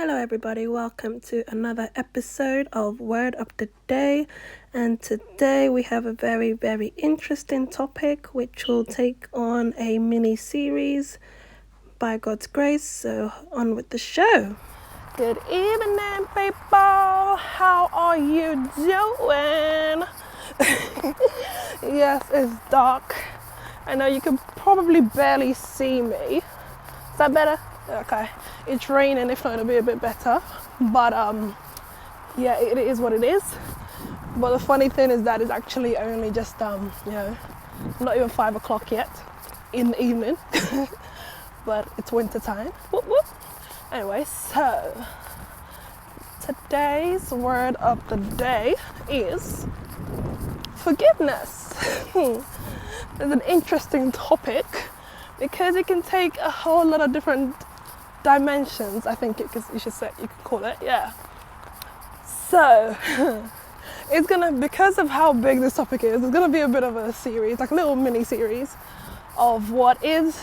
Hello, everybody. Welcome to another episode of Word of the Day. And today we have a very, very interesting topic which will take on a mini series by God's grace. So, on with the show. Good evening, people. How are you doing? Yes, it's dark. I know you can probably barely see me. Is that better? Okay. It's raining, if not it'll be a bit better. But yeah, it is what it is. But the funny thing is that it's actually only just not even 5 o'clock yet in the evening. But it's winter time. Whoop, whoop. Anyway, so today's word of the day is forgiveness. It's an interesting topic because it can take a whole lot of different dimensions, I think you can call it, yeah. So it's gonna, because of how big this topic is, it's gonna be a bit of a series, like a little mini series of what is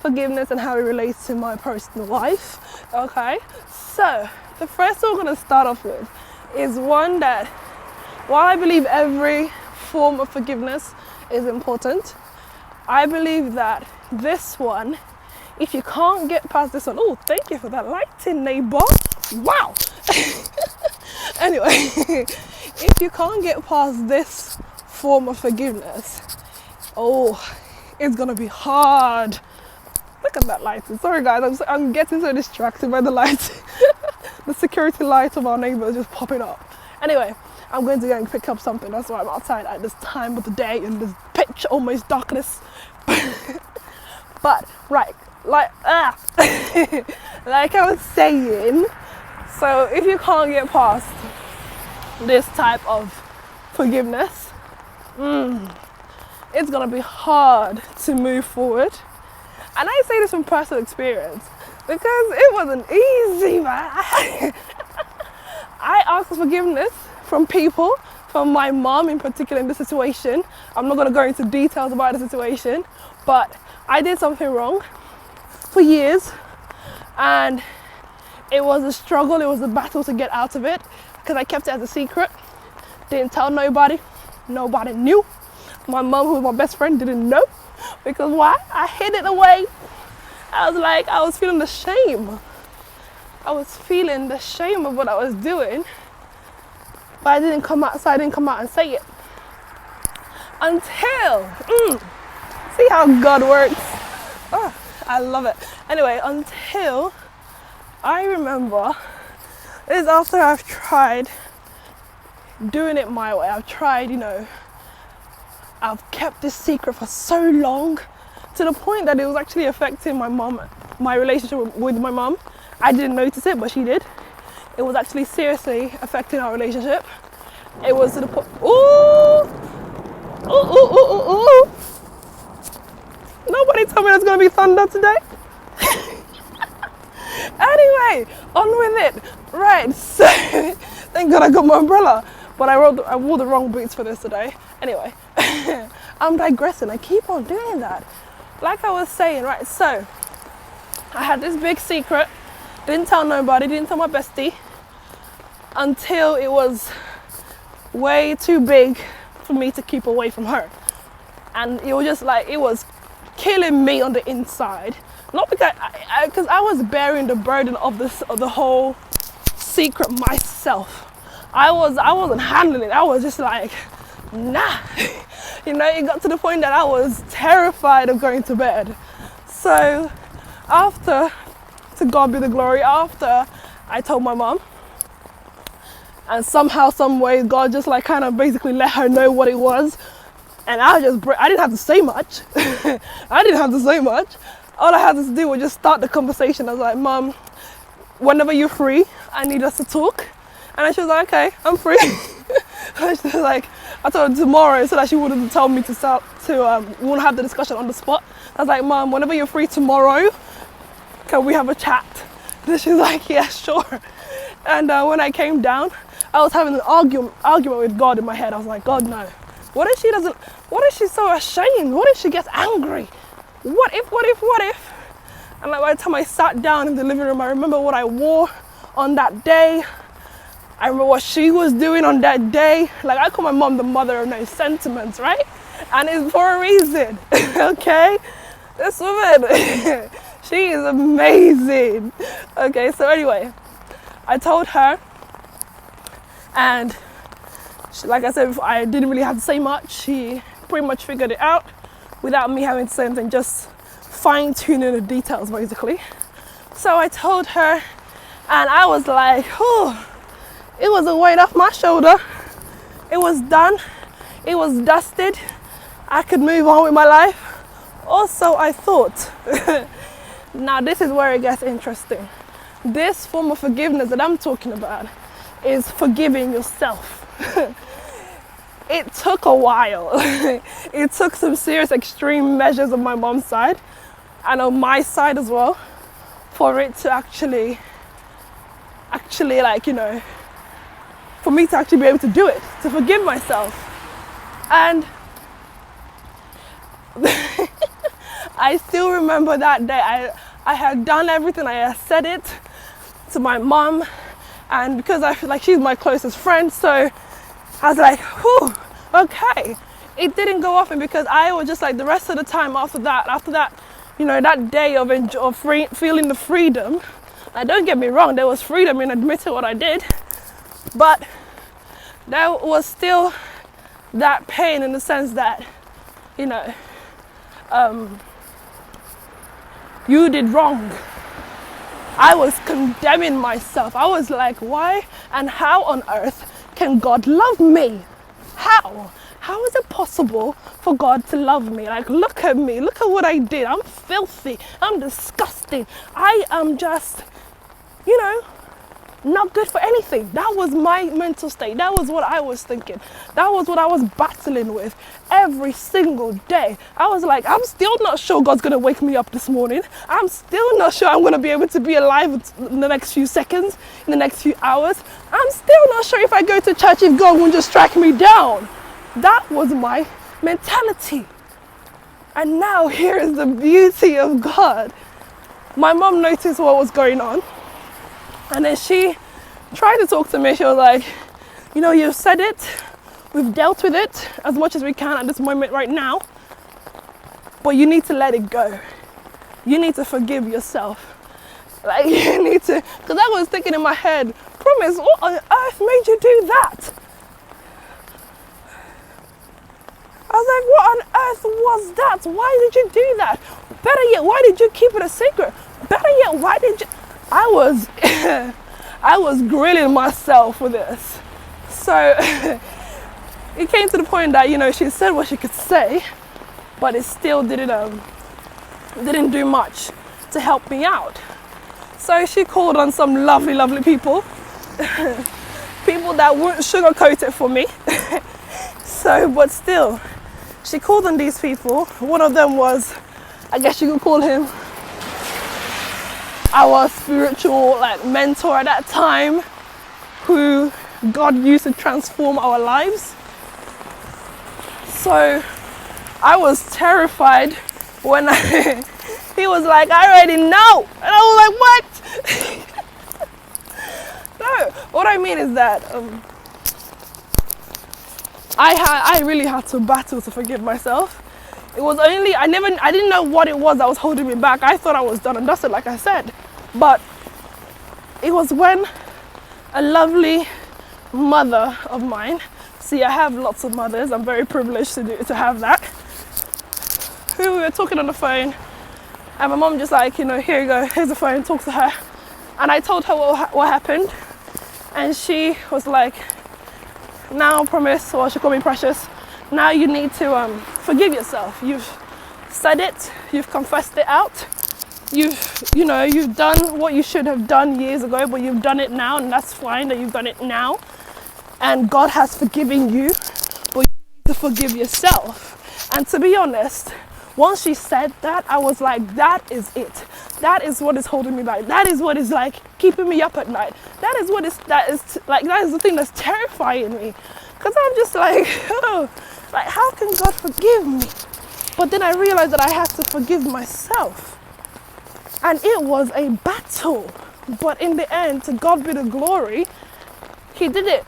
forgiveness and how it relates to my personal life. Okay, so the first one we're gonna start off with is one that, while I believe every form of forgiveness is important, I believe that this one, if you can't get past this one, oh, thank you for that lighting, neighbor. Wow. Anyway, if you can't get past this form of forgiveness, it's gonna be hard. Look at that lighting. Sorry guys, I'm getting so distracted by the lights. The security light of our neighbor is just popping up. Anyway, I'm going to go and pick up something. That's why I'm outside at this time of the day in this pitch almost darkness. But right, like I was saying, so if you can't get past this type of forgiveness, it's gonna be hard to move forward. And I say this from personal experience because it wasn't easy, man. I asked for forgiveness from people, from my mom in particular in this situation. I'm not gonna go into details about the situation, but I did something wrong for years, and it was a struggle, it was a battle to get out of it because I kept it as a secret, didn't tell nobody knew. My mom, who was my best friend, didn't know because why? I hid it away. I was feeling the shame. I was feeling the shame of what I was doing, but I didn't come out and say it until see how God works. Oh, I love it. Anyway, until I remember, this is after I've tried doing it my way. I've tried, I've kept this secret for so long to the point that it was actually affecting my relationship with my mom. I didn't notice it, but she did. It was actually seriously affecting our relationship. It was to the point, nobody told me there's gonna be thunder today. Anyway, on with it. Right, so thank God I got my umbrella, but I wore the wrong boots for this today. Anyway, I'm digressing. I keep on doing that. Like I was saying, right, so I had this big secret, didn't tell nobody, didn't tell my bestie, until it was way too big for me to keep away from her. And it was just like, it was killing me on the inside. Not because I was bearing the burden of the whole secret myself. I wasn't handling it. I was just like, nah. It got to the point that I was terrified of going to bed. So after, to God be the glory, after I told my mom, and somehow, some way, God just kind of basically let her know what it was. And I didn't have to say much. All I had to do was just start the conversation. I was like, Mom, whenever you're free, I need us to talk. And she was like, okay, I'm free. She was like, I told her tomorrow so that she wouldn't tell me we won't have the discussion on the spot. I was like, Mom, whenever you're free tomorrow, can we have a chat? And she was like, yeah, sure. And when I came down, I was having an argument with God in my head. I was like, God, no. What if she's so ashamed? What if she gets angry? What if? And by the time I sat down in the living room, I remember what I wore on that day. I remember what she was doing on that day. Like, I call my mom the mother of no sentiments, right? And it's for a reason, okay? This woman, she is amazing. Okay, so anyway, I told her, and she, like I said before, I didn't really have to say much. She pretty much figured it out without me having to say anything, just fine-tuning the details, basically. So I told her, and I was like, oh, it was a weight off my shoulder. It was done. It was dusted. I could move on with my life. Also, I thought, now this is where it gets interesting. This form of forgiveness that I'm talking about is forgiving yourself. It took a while. It took some serious extreme measures on my mom's side and on my side as well for it to actually like, you know, for me to actually be able to do it, to forgive myself. And I still remember that day. I had done everything. I had said it to my mom, and because I feel like she's my closest friend, so I was like, whew, okay. It didn't go off, and because I was just like, the rest of the time after that, you know, that day of feeling the freedom. Now, don't get me wrong, there was freedom in admitting what I did, but there was still that pain in the sense that, you know, you did wrong. I was condemning myself. I was like, why and how on earth can God love me? How? How is it possible for God to love me? Like, look at me. Look at what I did. I'm filthy. I'm disgusting. I am just, you know, not good for anything. That was my mental state. That was what I was thinking. That was what I was battling with every single day. I was like, I'm still not sure God's going to wake me up this morning. I'm still not sure I'm going to be able to be alive in the next few seconds, in the next few hours. I'm still not sure if I go to church if God won't just strike me down. That was my mentality. And now here is the beauty of God. My mom noticed what was going on. And then she tried to talk to me. She was like, you know, you've said it. We've dealt with it as much as we can at this moment right now. But you need to let it go. You need to forgive yourself. Like, you need to, because I was thinking in my head, Promise, what on earth made you do that? I was like, what on earth was that? Why did you do that? Better yet, why did you keep it a secret? Better yet, why did you... I was grilling myself with this. So it came to the point that, you know, she said what she could say, but it still didn't do much to help me out. So she called on some lovely, lovely people, people that wouldn't sugarcoat it for me. So, but still, she called on these people. One of them was, I guess you could call him our spiritual like mentor at that time, who God used to transform our lives. So I was terrified when he was like, I already know. And I was like, what? No, what I mean is that I really had to battle to forgive myself. It was only, I didn't know what it was that was holding me back. I thought I was done and dusted, like I said. But it was when a lovely mother of mine, see, I have lots of mothers, I'm very privileged to have that, who we were talking on the phone, and my mom just like, you know, here you go, here's the phone, talk to her. And I told her what happened, and she was like, now Promise, or she called me Precious, now you need to forgive yourself. You've said it, you've confessed it out, you've done what you should have done years ago, but you've done it now, and that's fine that you've done it now. And God has forgiven you, but you need to forgive yourself. And to be honest, once she said that, I was like, that is it. That is what is holding me back. That is what is like keeping me up at night. That is the thing that's terrifying me. Because I'm just like, oh, like, how can God forgive me? But then I realized that I had to forgive myself. And it was a battle. But in the end, to God be the glory, he did it.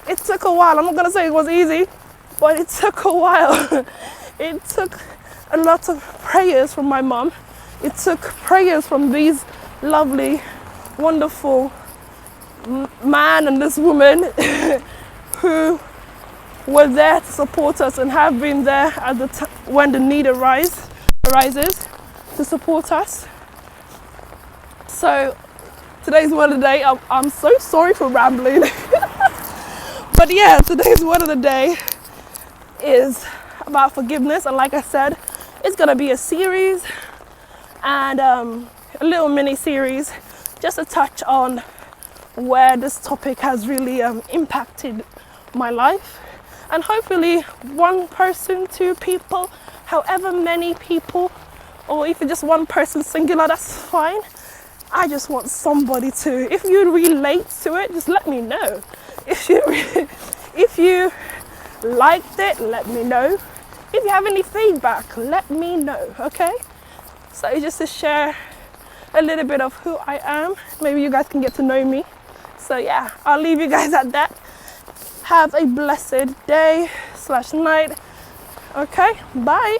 It took a while. I'm not going to say it was easy, but it took a while. It took a lot of prayers from my mom. It took prayers from these lovely, wonderful man and this woman who were there to support us and have been there at the when the need arises to support us. So today's word of the day, I'm so sorry for rambling. But yeah, today's word of the day is about forgiveness. And like I said, it's going to be a series and a little mini series just to touch on where this topic has really impacted my life. And hopefully one person, two people, however many people, or if it's just one person singular, that's fine. I just want somebody to, if you relate to it, just let me know. If you liked it, let me know. If you have any feedback, let me know, okay? So it's just to share a little bit of who I am. Maybe you guys can get to know me. So yeah, I'll leave you guys at that. Have a blessed day/night. Okay, bye.